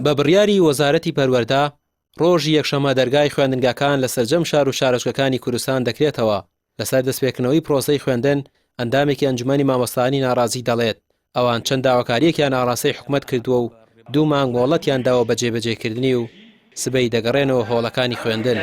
بە بڕیاری وەزارەتی پەروەردە ڕۆژی یەکشەمە دەرگای خوێندنگەکان لە سەرجەم شار و شارۆچکەکانی کوردستان دەکرێتەوە. لەسەر دەستپێکردنەوەی پرۆسەی خوێندن ئەندامێکی ئەنجومەنی مامۆستانی ناڕازی دەڵێت ئەوان چەند داواکاریەکیان ئاڕاستەی حکوومەت کردووە و 2 مانگ مۆڵەتیان داوە بە جێبەجێکردنی و سبەی دەگەڕێنەوە هۆڵەکانی خوێندن.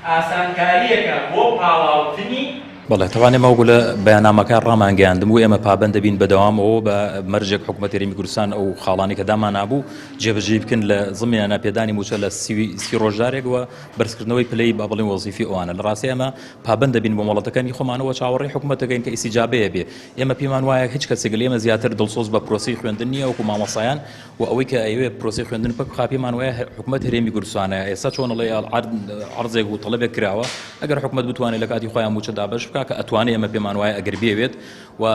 ئاسانکاریەکە بۆ پاڵاوتنی بەڵێ تەوانێ مەوگو لە بەیاننامەکان ڕامانگەیاندم و ئێمە پابند دەبین بەدەوامەوە بە مەرجێک حکوومەتی هەرێمی کوردستان ئەو خاڵانی کە دامان نابوو جێبەجێ بکەن لە زمینە ناپێدانی موچە لە سی ڕۆژدارێک وە بەرزکردنەوەی پلەی با بڵێن وەزیفی ئەوانە لە ڕاستی ئێمە پابند دەبین بۆ مۆڵەتەکانی خۆمانەوە چاوەڕێی حکوومەتەکەین کە ئیسیجابەیە بێ. ئێمە پێمان وایە هیچ کەسێک لێمە زیاتر دڵسۆز بە پرۆسی خوێندن نییە وەکو مامۆسایان و ئەوەی کە ئەوێ پرۆسی خوێندن پێک خاپیمان وایە حکوومەت هەرێمی کوردستانە ئێستا چۆنەڵێ عەرزێک و تەڵەبێک کراوە ئەگەر حکوومەت بتوانێت لە کاتی خۆیان موچە دابەش بکا کە ئەتوانێت ئێمە پێمان وایە ئەگەر بێوێت و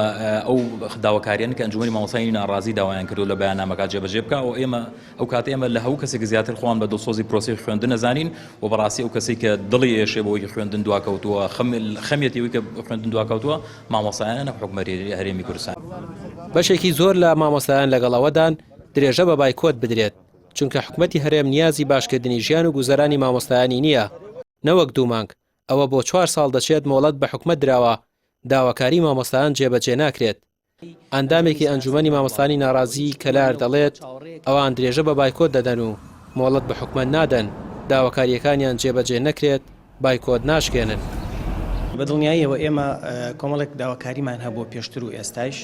ئەو داواکاریان کە ئەنجومەنی مامۆستانی ناڕازی داوایان کردو لە بەیاننامەکە جێبەجێ بکە و ئێمە ئەو کاتە ئێمە لە هەموو کەسێک زیاتر خۆیان بە دڵسۆزی پرۆسی خوێندن نەزانین و بەڕاستی ئەو کەسێک کە دڵی ئێشێ بۆی خوێندن دواکەوتووە خەمیەتیەوەی کە خوێندن دواکەوتووە مامۆستایانە نە حکوومەتی هەرێمی کوردستان. بەشێکی زۆر لە مامۆستایان لەگەڵەوەدان درێژە بە بایکۆت بدرێت چونکە حکوومەتی هەرێم نیازی باشکردنی ژیان و گوزەرانی مامۆستایانی نییە نەوەک 2 مانگ. ئەوە بۆ 4 ساڵ دەچێت مۆڵەت بە حکوومەت دراوە داواکاری مامۆستایان جێبەجێ ناکرێت. ئەندامێکی ئەنجومەنی مامۆستانی ناڕازی کەلار دەڵێت ئەوان درێژە بە بایکۆت دەدەن و مۆڵەت بە حکوومەت نادەن داواکاریەکانیان جێبەجێ نەکرێت بایکۆت ناشکێنن. بەدڵنیاییەوە ئێمە کۆمەڵێک داواکاریمان هەبوو پێشتر و ئێستاش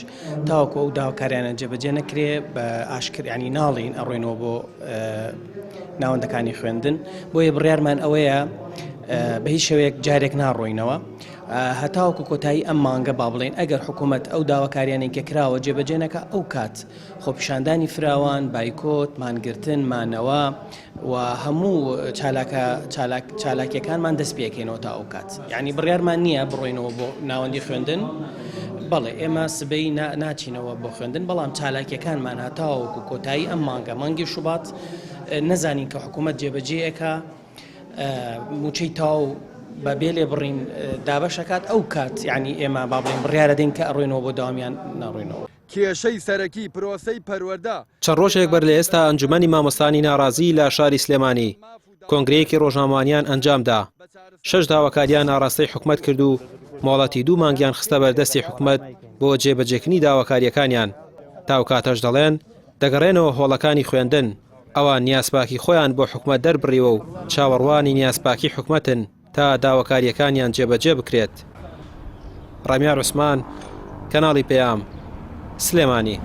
تاوەکو ئەو داواکاریانە جێبەجێ نەکرێ بە ئاشکرانی ناڵین ئەڕۆینەوە بۆ ناوەندەکانی خوێندن بۆیە بڕیارمان ئەوەیە بە هیچ شێوەیەک جارێک ناڕۆینەوە هەتاوەکو کۆتایی ئەم مانگە با بڵێن ئەگەر حکوومەت ئەو داواکاریانێک کە کراوە جێبەجێ نەکە ئەو کات خۆپیشاندانی فراوان بایکۆت مانگرتن مانەوە و هەموو چالاکیەکانمان دەست پێکەینەوە تا ئەو کات. یعنی بڕیارمان نییە بڕۆینەوە بۆ ناوەندی خوێندن بەڵێ ئێمە سبەی ناچینەوە بۆ خوێندن بەڵام چالاکیەکانمان هەتاوەکو کۆتایی ئەم مانگە مانگی شوبات نەزانین کە حکوومەت جێبەجێیەکە موچەی تاو بە بێلێ بڕین دابەشەکات ئەو کات یعنی ئێمە با بڵێن بڕیارە دێن کە ئەڕۆینەوە بۆ داوامیان ناڕۆینەوە. کێشەی سەرەکی پرۆسەی پەروەردە چەند ڕۆژێک بەر لە ئێستا ئەنجومەنی مامۆستانی ناڕازی لە شاری سلێمانی کۆنگرەیەکی ڕۆژنامەوانیان ئەنجامدا 6 داواکاریان ئاڕاستەی حکوومەت کرد و مۆڵەتی 2 مانگیان خستە بەردەستی حکوومەت بۆ جێبەجێکردنی داواکاریەکانیان تاو کاتەش دەڵێن دەگەڕێنەوە هۆڵەکانی خوێندن ئەوان نیازپاکی خۆیان بۆ حکوومەت دەربڕیوە و چاوەڕوانی نیازپاکی حکوومەتن تا داواکاریەکانیان جێبەجێ بکرێت. ڕامیار عوسمان کەناڵی پێام سلێمانی.